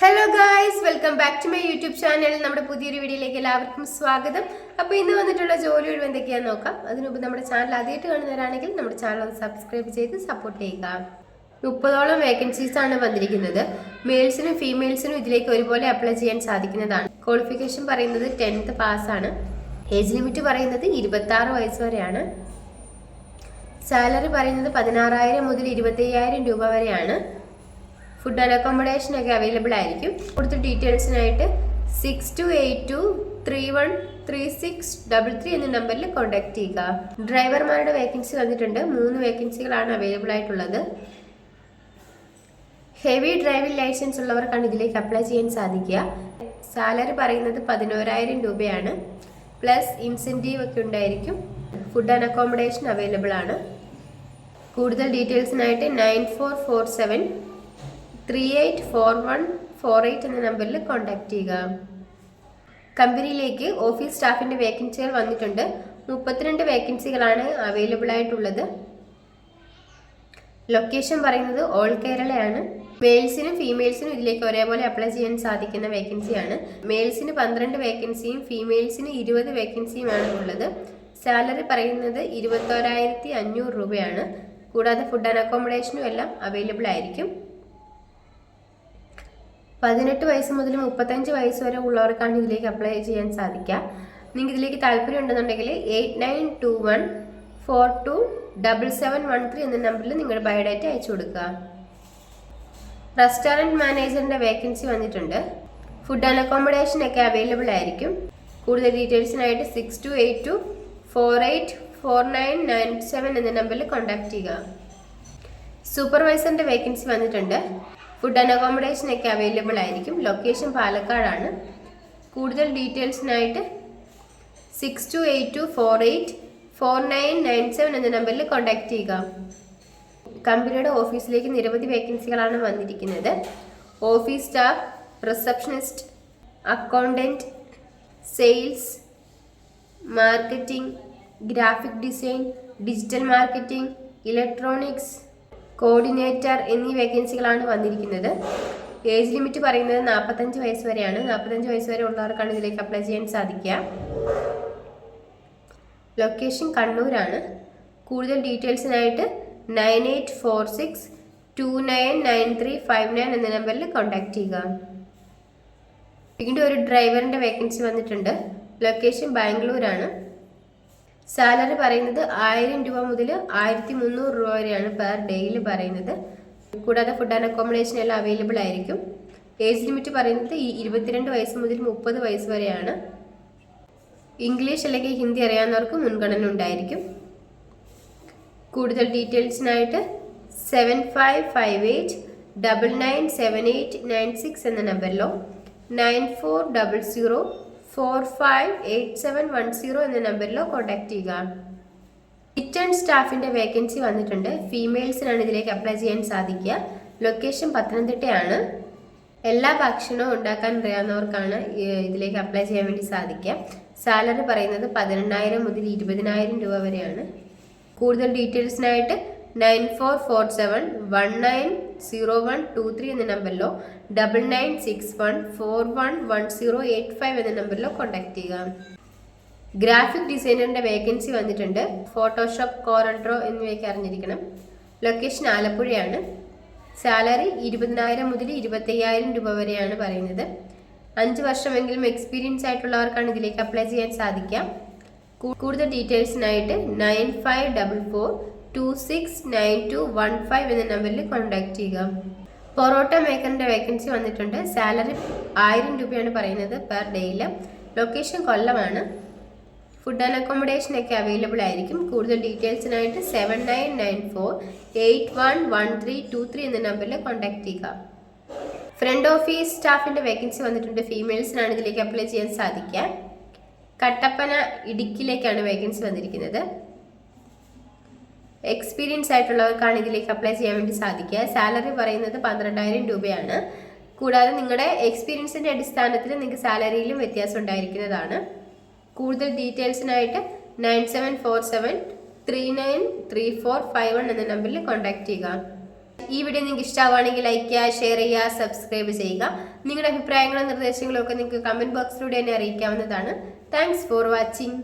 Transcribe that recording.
Hello guys, welcome back to my YouTube channel. നമ്മുടെ പുതിയൊരു വീഡിയോയിലേക്ക് എല്ലാവർക്കും സ്വാഗതം. അപ്പോൾ ഇന്ന് വന്നിട്ടുള്ള ജോലി ഒഴിവ് എന്തൊക്കെയാണെന്ന് നോക്കാം. അതിനുമുമ്പ് നമ്മുടെ ചാനൽ ആദ്യമായിട്ട് കാണുന്നവരാണെങ്കിൽ നമ്മുടെ ചാനൽ ഒന്ന് സബ്സ്ക്രൈബ് ചെയ്ത് സപ്പോർട്ട് ചെയ്യുക. 30ഓളം വേക്കൻസീസ് ആണ് വന്നിരിക്കുന്നത്. മെയിൽസിനും ഫീമെയിൽസിനും ഇതിലേക്ക് ഒരുപോലെ അപ്ലൈ ചെയ്യാൻ സാധിക്കുന്നതാണ്. ക്വാളിഫിക്കേഷൻ പറയുന്നത് 10th പാസ്സാണ്. ഏജ് ലിമിറ്റ് പറയുന്നത് 26 വയസ്സ് വരെയാണ്. സാലറി പറയുന്നത് 16,000 മുതൽ 25,000 രൂപ വരെയാണ്. ഫുഡ് ആൻഡ് അക്കോമഡേഷൻ ഒക്കെ അവൈലബിൾ ആയിരിക്കും. കൂടുതൽ ഡീറ്റെയിൽസിനായിട്ട് 6282313633 എന്ന നമ്പറിൽ കോൺടാക്ട് ചെയ്യുക. ഡ്രൈവർമാരുടെ വേക്കൻസി വന്നിട്ടുണ്ട്. 3 വേക്കൻസികളാണ് അവൈലബിൾ ആയിട്ടുള്ളത്. ഹെവി ഡ്രൈവിംഗ് ലൈസൻസ് ഉള്ളവർക്കാണ് ഇതിലേക്ക് അപ്ലൈ ചെയ്യാൻ സാധിക്കുക. സാലറി പറയുന്നത് 11,000 രൂപയാണ്. പ്ലസ് ഇൻസെൻറ്റീവ് ഒക്കെ ഉണ്ടായിരിക്കും. ഫുഡ് ആൻഡ് അക്കോമഡേഷൻ അവൈലബിൾ ആണ്. കൂടുതൽ ഡീറ്റെയിൽസിനായിട്ട് 9447384148 എന്ന നമ്പറിൽ കോൺടാക്ട് ചെയ്യുക. കമ്പനിയിലേക്ക് ഓഫീസ് സ്റ്റാഫിന്റെ വേക്കൻസികൾ വന്നിട്ടുണ്ട്. 32 വേക്കൻസികളാണ് അവൈലബിൾ ആയിട്ടുള്ളത്. ലൊക്കേഷൻ പറയുന്നത് ഓൾ കേരളയാണ്. മെയിൽസിനും ഫീമെയിൽസിനും ഇതിലേക്ക് ഒരേപോലെ അപ്ലൈ ചെയ്യാൻ സാധിക്കുന്ന വേക്കൻസിയാണ്. മെയിൽസിന് 12 വേക്കൻസിയും ഫീമെയിൽസിന് 20 വേക്കൻസിയുമാണ് ഉള്ളത്. സാലറി പറയുന്നത് 21,500 രൂപയാണ്. കൂടാതെ ഫുഡ് ആൻഡ് അക്കോമഡേഷനും എല്ലാം അവൈലബിൾ ആയിരിക്കും. 18 വയസ്സ് മുതൽ 35 വയസ്സ് വരെ ഉള്ളവർക്കാണ് ഇതിലേക്ക് അപ്ലൈ ചെയ്യാൻ സാധിക്കുക. നിങ്ങൾക്ക് ഇതിലേക്ക് താല്പര്യം ഉണ്ടെന്നുണ്ടെങ്കിൽ 8921427713 എന്ന നമ്പറിൽ നിങ്ങളുടെ ബയോഡാറ്റ അയച്ചു കൊടുക്കുക. റെസ്റ്റോറൻറ്റ് മാനേജറിൻ്റെ വേക്കൻസി വന്നിട്ടുണ്ട്. ഫുഡ് ആൻഡ് അക്കോമഡേഷൻ ഒക്കെ അവൈലബിൾ ആയിരിക്കും. കൂടുതൽ ഡീറ്റെയിൽസിനായിട്ട് 6282484997 എന്ന നമ്പറിൽ കോൺടാക്ട് ചെയ്യുക. സൂപ്പർവൈസറിൻ്റെ വേക്കൻസി വന്നിട്ടുണ്ട്. ഫുഡ് ആൻഡ് അക്കോമഡേഷൻ ഒക്കെ അവൈലബിൾ ആയിരിക്കും. ലൊക്കേഷൻ പാലക്കാടാണ്. കൂടുതൽ ഡീറ്റെയിൽസിനായിട്ട് 6282484997 എന്ന നമ്പറിൽ കോൺടാക്ട് ചെയ്യുക. കമ്പനിയുടെ ഓഫീസിലേക്ക് നിരവധി വേക്കൻസികളാണ് വന്നിരിക്കുന്നത്. Office staff, receptionist, accountant, sales, marketing, graphic design, digital marketing, electronics, coordinator എന്നീ വേക്കൻസികളാണ് വന്നിരിക്കുന്നത്. ഏജ് ലിമിറ്റ് പറയുന്നത് 45 വയസ്സ് വരെയാണ്. 45 വയസ്സ് വരെ ഉള്ളവർക്കാണ് ഇതിലേക്ക് അപ്ലൈ ചെയ്യാൻ സാധിക്കുക. ലൊക്കേഷൻ കണ്ണൂരാണ്. കൂടുതൽ ഡീറ്റെയിൽസിനായിട്ട് 9846299359 എന്ന നമ്പറിൽ കോൺടാക്ട് ചെയ്യുക. വീണ്ടും ഒരു ഡ്രൈവറിൻ്റെ വേക്കൻസി വന്നിട്ടുണ്ട്. ലൊക്കേഷൻ ബാംഗ്ലൂരാണ്. സാലറി പറയുന്നത് 1000 രൂപ മുതൽ 1300 രൂപ വരെയാണ് പെർ ഡേയിൽ പറയുന്നത്. കൂടാതെ ഫുഡ് ആൻഡ് അക്കോമഡേഷൻ എല്ലാം അവൈലബിൾ ആയിരിക്കും. ഏജ് ലിമിറ്റ് പറയുന്നത് 22 വയസ്സ് മുതൽ 30 വയസ്സ് വരെയാണ്. ഇംഗ്ലീഷ് അല്ലെങ്കിൽ ഹിന്ദി അറിയാവുന്നവർക്ക് മുൻഗണന ഉണ്ടായിരിക്കും. കൂടുതൽ ഡീറ്റെയിൽസിനായിട്ട് 7558997896 എന്ന നമ്പറിലോ 9400458710 എന്ന നമ്പറിലോ കോൺടാക്ട് ചെയ്യുക. കിച്ചൺ സ്റ്റാഫിന്റെ വേക്കൻസി വന്നിട്ടുണ്ട്. ഫീമെയിൽസിനാണ് ഇതിലേക്ക് അപ്ലൈ ചെയ്യാൻ സാധിക്കുക. ലൊക്കേഷൻ പത്തനംതിട്ടയാണ്. എല്ലാ ഭക്ഷണവും ഉണ്ടാക്കാൻ അറിയാവുന്നവർക്കാണ് ഇതിലേക്ക് അപ്ലൈ ചെയ്യാൻ വേണ്ടി സാധിക്കുക. സാലറി പറയുന്നത് 18,000 മുതൽ 20,000 രൂപ വരെയാണ്. കൂടുതൽ ഡീറ്റെയിൽസിനായിട്ട് 9447190123 എന്ന നമ്പറിലോ 9961411085 എന്ന നമ്പറിലോ കോൺടാക്ട് ചെയ്യുക. ഗ്രാഫിക് ഡിസൈനറിന്റെ വേക്കൻസി വന്നിട്ടുണ്ട്. ഫോട്ടോഷോപ്പ്, കോറൽഡ്രോ എന്നിവയൊക്കെ അറിഞ്ഞിരിക്കണം. ലൊക്കേഷൻ ആലപ്പുഴയാണ്. സാലറി 20,000 മുതൽ 25,000 രൂപ വരെയാണ് പറയുന്നത്. 5 വർഷമെങ്കിലും എക്സ്പീരിയൻസ് ആയിട്ടുള്ളവർക്കാണ് ഇതിലേക്ക് അപ്ലൈ ചെയ്യാൻ സാധിക്കുക. കൂടുതൽ ഡീറ്റെയിൽസിനായിട്ട് 9544269215 എന്ന നമ്പറിൽ കോൺടാക്ട് ചെയ്യുക. പൊറോട്ട മേക്കറിന്റെ വേക്കൻസി വന്നിട്ടുണ്ട്. സാലറി 1000 രൂപയാണ് പറയുന്നത് പെർ ഡേയിൽ. ലൊക്കേഷൻ കൊല്ലമാണ്. ഫുഡ് ആൻഡ് അക്കോമഡേഷൻ ഒക്കെ അവൈലബിൾ ആയിരിക്കും. കൂടുതൽ ഡീറ്റെയിൽസിനായിട്ട് 7994811323 എന്ന നമ്പറിൽ കോൺടാക്ട് ചെയ്യുക. ഫ്രണ്ട് ഓഫീസ് സ്റ്റാഫിന്റെ വേക്കൻസി വന്നിട്ടുണ്ട്. ഫീമെയിൽസിനാണ് ഇതിലേക്ക് അപ്ലൈ ചെയ്യാൻ സാധിക്കുക. കട്ടപ്പന, ഇടുക്കിയിലേക്കാണ് വേക്കൻസി വന്നിരിക്കുന്നത്. എക്സ്പീരിയൻസ് ആയിട്ടുള്ളവർക്കാണ് ഇതിലേക്ക് അപ്ലൈ ചെയ്യാൻ വേണ്ടി സാധിക്കുക. സാലറി പറയുന്നത് 12,000 രൂപയാണ്. കൂടാതെ നിങ്ങളുടെ എക്സ്പീരിയൻസിന്റെ അടിസ്ഥാനത്തിൽ നിങ്ങൾക്ക് സാലറിയിലും വ്യത്യാസം ഉണ്ടായിരിക്കുന്നതാണ്. കൂടുതൽ ഡീറ്റെയിൽസിനായിട്ട് 9747393451 എന്ന നമ്പറിൽ കോൺടാക്ട് ചെയ്യുക. ഈ വീഡിയോ നിങ്ങൾക്ക് ഇഷ്ടമാവുകയാണെങ്കിൽ ലൈക്ക് ചെയ്യുക, ഷെയർ ചെയ്യുക, സബ്സ്ക്രൈബ് ചെയ്യുക. നിങ്ങളുടെ അഭിപ്രായങ്ങളും നിർദ്ദേശങ്ങളും ഒക്കെ നിങ്ങൾക്ക് കമന്റ് ബോക്സിലൂടെ തന്നെ അറിയിക്കാവുന്നതാണ്. Thanks for watching.